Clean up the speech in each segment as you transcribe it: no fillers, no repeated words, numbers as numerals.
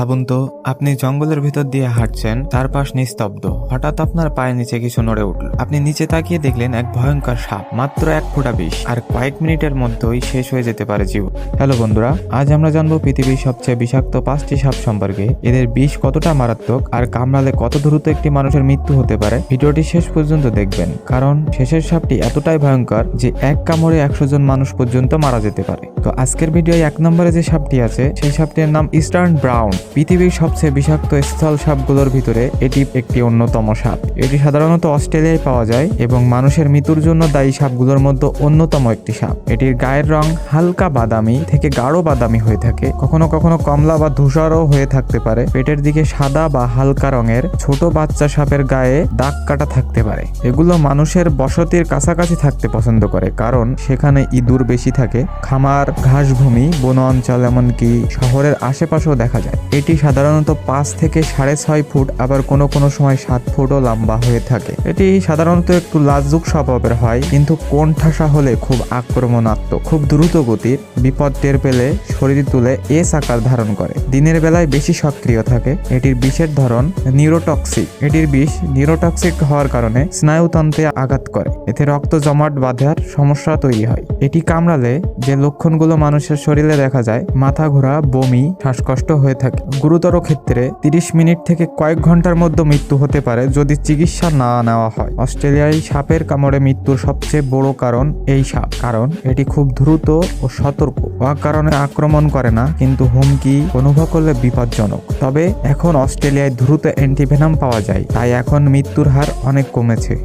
ভাবুন তো, আপনি জঙ্গলের ভিতর দিয়ে হাঁটছেন, চারপাশ নিস্তব্ধ। হঠাৎ আপনার পায়ের নিচে কিছু নড়ে উঠল। আপনি নিচে তাকিয়ে দেখলেন এক ভয়ঙ্কর সাপ, মাত্র 1 ফোঁটা বিষ, আর কয়েক মিনিটের মধ্যেই শেষ হয়ে যেতে পারে জীবন। হ্যালো বন্ধুরা, আজ আমরা জানবো পৃথিবীর সবচেয়ে বিষাক্ত 5টি সাপ সম্পর্কে। এদের বিষ কতটা মারাত্মক আর কামড়ালে কত দ্রুত একটি মানুষের মৃত্যু হতে পারে। ভিডিওটি শেষ পর্যন্ত দেখবেন, কারণ শেষের সাপটি এতটাই ভয়ঙ্কর যে এক কামড়ে 100 জন মানুষ পর্যন্ত মারা যেতে পারে। তো আজকের ভিডিওয় 1 নম্বরে যে সাপটি আছে, সেই সাপটির নাম ইস্টার্ন ব্রাউন। পৃথিবীর সবচেয়ে বিষাক্ত স্থল সাপগুলোর ভিতরে এটি একটি অন্যতম সাপ। এটি সাধারণত অস্ট্রেলিয়ায় পাওয়া যায় এবং মানুষের মৃত্যুর জন্য দায়ী সাপগুলোর মধ্যে অন্যতম একটি সাপ। এটির গায়ের রং হালকা বাদামি থেকে গাঢ় বাদামি হয়ে থাকে, কখনো কখনো কমলা বা ধূসরও হয়ে থাকতে পারে। পেটের দিকে সাদা বা হালকা রঙের ছোট বাচ্চা সাপের গায়ে দাগ কাটা থাকতে পারে। এগুলো মানুষের বসতির কাছাকাছি থাকতে পছন্দ করে, কারণ সেখানে ইঁদুর বেশি থাকে। খামার, ঘাসভূমি, বন অঞ্চল, এমনকি শহরের আশেপাশেও দেখা যায়। এটি সাধারণত 5 থেকে 6.5 ফুট, আবার কোনো কোনো সময় 7 ফুটও লম্বা হয়ে থাকে। এটি সাধারণত একটু লাজুক স্বভাবের হয়, কিন্তু কোণঠাসা হলে খুব আক্রমণাত্মক, খুব দ্রুত গতির। বিপদ টের পেলে শরীর তুলে এস আকার ধারণ করে। দিনের বেলায় বেশি সক্রিয় থাকে। এটির বিষের ধরন নিউরোটক্সিক। এটির বিষ নিউরোটক্সিক হওয়ার কারণে স্নায়ুতন্ত্রে আঘাত করে, এতে রক্ত জমাট বাঁধার সমস্যা তৈরি হয়। এটি কামড়ালে যে লক্ষণগুলো মানুষের শরীরে দেখা যায়, মাথা ঘোরা, বমি, শ্বাসকষ্ট হয়ে থাকে। গুরুতর ক্ষেত্রে 30 মিনিট থেকে কয়েক ঘন্টার মধ্যে মৃত্যু হতে পারে যদি চিকিৎসা না নেওয়া হয়। অস্ট্রেলিয়ায় সাপের কামড়ে মৃত্যুর সবচেয়ে বড় কারণ এই সাপ, কারণ এটি খুব দ্রুত ও সতর্ক। কারণে আক্রমণ করে না, কিন্তু হুমকি অনুভব করলে বিপজ্জনক। তবে এখন অস্ট্রেলিয়ায় দ্রুত অ্যান্টিভেনাম পাওয়া যায়, তাই এখন মৃত্যুর হার অনেক কমেছে।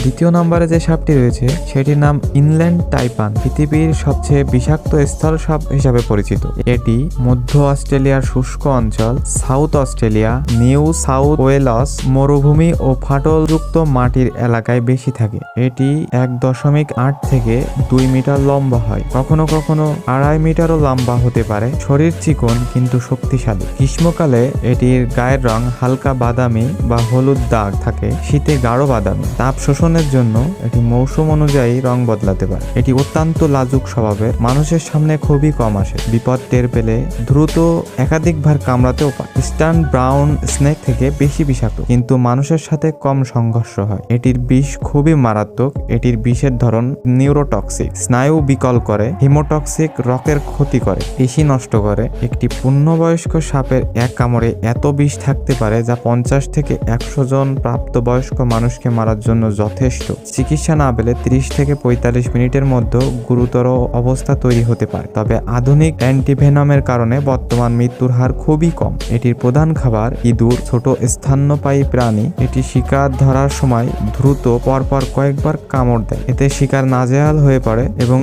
দ্বিতীয় নম্বরে যে সাপটি রয়েছে, সেটির নাম ইনল্যান্ড টাইপান। পৃথিবীর সবচেয়ে বিষাক্ত স্থল সাপ হিসাবে পরিচিত। এটি মধ্য অস্ট্রেলিয়ার শুষ্ক অঞ্চল, South Australia, New South Wales মরুভূমি ও ফাটলযুক্ত মাটির এলাকায় বেশি থাকে। এটি 1.8 থেকে 2 মিটার লম্বা হয়, কখনো কখনো 2.5 মিটারও লম্বা হতে পারে। শরীর চিকন কিন্তু শক্তিশালী। গ্রীষ্মকালে এটির গায়ের রং হালকা বাদামি বা হলুদ দাগ থাকে, শীতে গাঢ় বাদামি। তাপ শোষণের জন্য এটি মৌসুম অনুযায়ী রং বদলাতে পারে। এটি অত্যন্ত লাজুক স্বভাবের, মানুষের সামনে খুবই কম আসে। বিপদ টের পেলে দ্রুত একাধিকবার কামড়াতেও পারে। ইস্টার্ন ব্রাউন স্নেক থেকে বেশি বিষাক্ত, কিন্তু মানুষের সাথে কম সংঘর্ষ হয়। এটির বিষ খুবই মারাত্মক। এটির বিষের ধরন নিউরোটক্সিক, স্নায়ু বিকল করে। হিমোটক্সিক, রকের ক্ষতি করে, পেশি নষ্ট করে। একটি পূর্ণবয়স্ক সাপের এক কামড়ে এত বিষ থাকতে পারে যা 50 থেকে 100 জন প্রাপ্তবয়স্ক মানুষকে মারার জন্য যথেষ্ট। চিকিৎসা না পেলে 30 থেকে 45 মিনিটের মধ্যে গুরুতর অবস্থা তৈরি হতে পারে। তবে আধুনিক অ্যান্টিভেনামের কারণে বর্তমান মৃত্যুর হার খুবই কম। এটির প্রধান খাবার ইঁদুর, ছোট স্তন্যপায়ী প্রাণী। এটি শিকার ধরার সময় দ্রুত পরপর কয়েকবার কামড় দেয়, এতে শিকার নাজেহাল হয়ে পড়ে এবং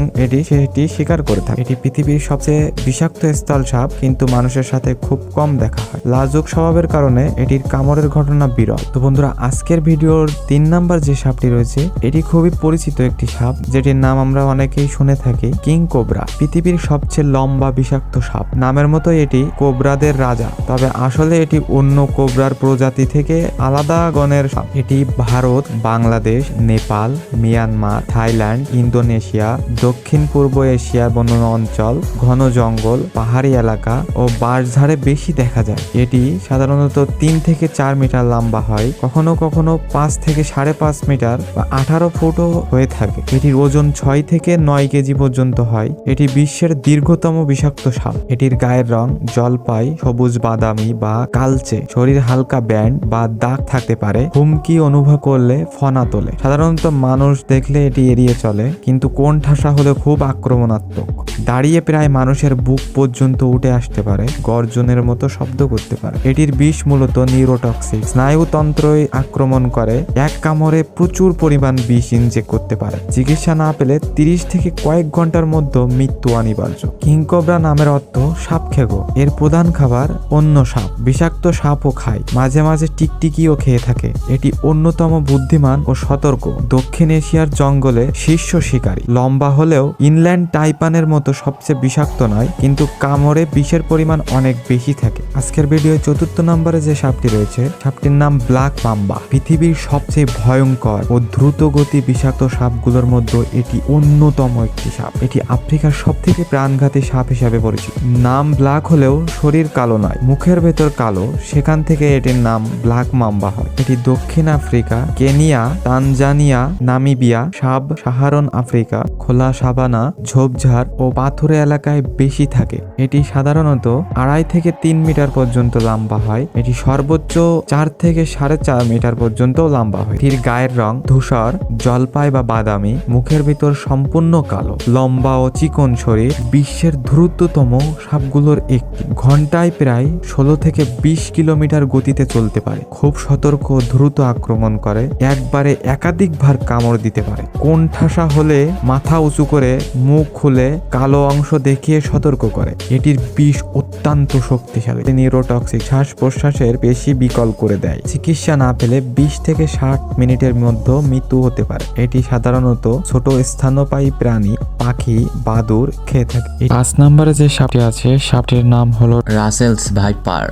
সেটি শিকার করে থাকে। এটি পৃথিবীর সবচেয়ে বিষাক্ত স্থল সাপ, কিন্তু মানুষের সাথে খুব কম দেখা হয়। লাজুক স্বভাবের কারণে এটির কামড়ের ঘটনা বিরল। তো বন্ধুরা, আজকের ভিডিওর 3 নাম্বার যে সাপটি রয়েছে, এটি খুবই পরিচিত একটি সাপ, যেটির নাম আমরা অনেকেই শুনে থাকি, কিং কোবরা। পৃথিবীর সবচেয়ে লম্বা বিষাক্ত সাপ। নামের মতো এটি কোবরাদের রাজা, তবে আসলে এটি অন্য কোবরার প্রজাতি থেকে আলাদা গণের সাপ। এটি Bharat, Bangladesh, Nepal, Myanmar, Thailand, Indonesia, দক্ষিণ পূর্ব এশিয়ার বন অঞ্চল, ঘন জঙ্গল, পাহাড়ি এলাকা ও বাঁশঝাড়ে বেশি দেখা যায়। এটি সাধারণত 3 থেকে 4 মিটার লম্বা হয়, কখনো কখনো 5 থেকে 5.5 মিটার বা 18 ফুটও হয়ে থাকে। এটির ওজন 6 থেকে 9 কেজি পর্যন্ত হয়। এটি বিশ্বের দীর্ঘতম বিষাক্ত সাপ। এটির গায়ের রং জলপাই, সবুজ বাদামি বা কালচে। শরীর হালকা ব্যান্ড বা দাগ থাকতে পারে। হুমকি অনুভব করলে ফনা তোলে। সাধারণত মানুষ দেখলে এটি এড়িয়ে চলে, কিন্তু কোণঠাসা হলে খুব আক্রমণাত্মক। দাঁড়িয়ে প্রায় মানুষের বুক পর্যন্ত উঠে আসতে পারে, গর্জনের মতো শব্দ করতে পারে। এটির বিষ মূলত নিউরোটক্সিক, স্নায়ুতন্ত্রই আক্রমণ করে। এক কামড়ে প্রচুর পরিমাণ বিষ ইনজেক্ট করতে পারে। চিকিৎসা না পেলে 30 থেকে কয়েক ঘন্টার মধ্যে মৃত্যু অনিবার্য। কিংকোবরা নামের অর্থ সাপখেগো। এর প্রধান খাবার অন্য সাপ। বিষাক্ত সাপও খায়, মাঝে মাঝে টিকটিকিও খেয়ে থাকে। এটি অন্যতম বুদ্ধিমান ও সতর্ক দক্ষিণ এশিয়ার জঙ্গলে শীর্ষ শিকারী। লম্বা হলেও ইনল্যান্ড টাইপানের মতো সবচেয়ে বিষাক্ত নয়, কিন্তু কামড়ে বিষের পরিমাণ অনেক বেশি থাকে। আজকের ভিডিওর 4র্থ নম্বরে যে সাপটি রয়েছে, সাপটির নাম ব্ল্যাক মাম্বা। পৃথিবীর সবচেয়ে ভয়ঙ্কর ও দ্রুতগতি বিষাক্ত সাপগুলোর মধ্যে এটি অন্যতম একটি সাপ। এটি আফ্রিকার সবথেকে প্রাণঘাতী সাপ হিসাবে পরিচিত। নাম ব্ল্যাক হলেও শরীর কালো নয়, মুখের ভেতর কালো, সেখান থেকে এটির নাম ব্ল্যাক মাম্বা হয়। এটি দক্ষিণ Africa, Kenya, Tanzania, Namibia, sub Saharan Africa, খোলা সাবানা, ঝোপঝাড় ও পাথুরে এলাকায় বেশি থাকে। এটি সাধারণত 2.5 থেকে 3 মিটার পর্যন্ত লম্বা হয়। এটি সর্বোচ্চ 4 থেকে 4.5 মিটার পর্যন্ত লম্বা হয়। এটির গায়ের রং ধূসর, জলপাই বা বাদামি, মুখের ভিতর সম্পূর্ণ কালো, লম্বা ও চিকন শরীর। বিশ্বের দ্রুততম সাপগুলোর একটি, ঘন্টায় প্রায় 16 থেকে 20 কিলোমিটার গতিতে চলতে পারে। খুব সতর্ক ও দ্রুত আক্রমণ করে, একবারে একাধিকবার কামড় দিতে পারে। কোণঠাসা হলে মাথা উঁচু করে মুখ খুলে কালো অংশ দেখিয়ে সতর্ক করে। এটির বিষ অত্যন্ত শক্তিশালী, নিউরোটক্সিক, শ্বাস প্রশ্বাসের পেশি বিকল করে দেয়। চিকিৎসা না পেলে 20 থেকে 60 মিনিটের মধ্যে মৃত্যু হতে পারে। এটি সাধারণত ছোট স্তন্যপায়ী প্রাণী, পাখি, বাদুড় খেয়ে থাকে। 5 নম্বরে যে সাপটি আছে, সাপটির নাম হলো রাসেলস ভাইপার।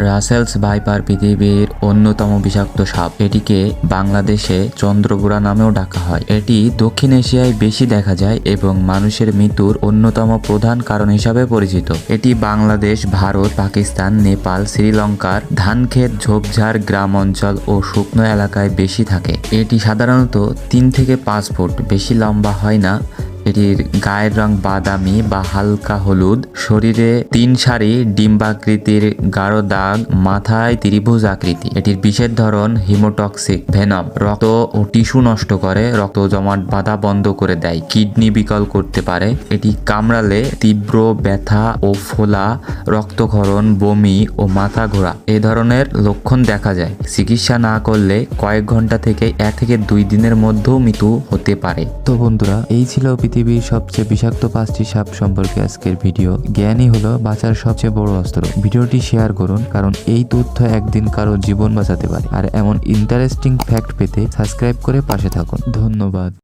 রাসেলস ভাইপার পৃথিবীর অন্যতম বিষাক্ত সাপ। এটিকে বাংলাদেশে চন্দ্রবোড়া নামেও ডাকা হয়। এটি দক্ষিণ এশিয়ায় বেশি দেখা যায় এবং মানুষের মৃত্যুর অন্যতম প্রধান কারণ হিসাবে পরিচিত। এটি বাংলাদেশ, ভারত, পাকিস্তান, নেপাল, শ্রীলঙ্কার ধানক্ষেত, ঝোপঝাড়, গ্রাম অঞ্চল ও শুকনো এলাকায় বেশি থাকে। এটি সাধারণত 3 থেকে 5 ফুট, বেশি লম্বা হয় না। এটির গায়ের রং বাদামি বা হালকা হলুদ, শরীরে 3 সারি ডিম্বাকৃতির গাঢ় দাগ, মাথায় ত্রিভুজ আকৃতি। এটির বিষের ধরন হিমোটক্সিক ভেনম, রক্ত ও টিস্যু নষ্ট করে, রক্ত জমাট বাঁধা বন্ধ করে দেয়, কিডনি বিকল করতে পারে। এটি কামড়ালে তীব্র ব্যথা ও ফোলা, রক্তক্ষরণ, বমি ও মাথা ঘোরা এই ধরনের লক্ষণ দেখা যায়। চিকিৎসা না করলে কয়েক ঘন্টা থেকে 1 থেকে 2 দিনের মধ্যেও মৃত্যু হতে পারে। তো বন্ধুরা, এই ছিল পৃথিবীর সবচেয়ে বিষাক্ত 5টি সাপ সম্পর্কে আজকের ভিডিও। জ্ঞানই হলো বাঁচার সবচেয়ে বড় অস্ত্র। ভিডিওটি শেয়ার করুন, কারণ এই তথ্য একদিন কারো জীবন বাঁচাতে পারে। আর এমন ইন্টারেস্টিং ফ্যাক্ট পেতে সাবস্ক্রাইব করে পাশে থাকুন। ধন্যবাদ।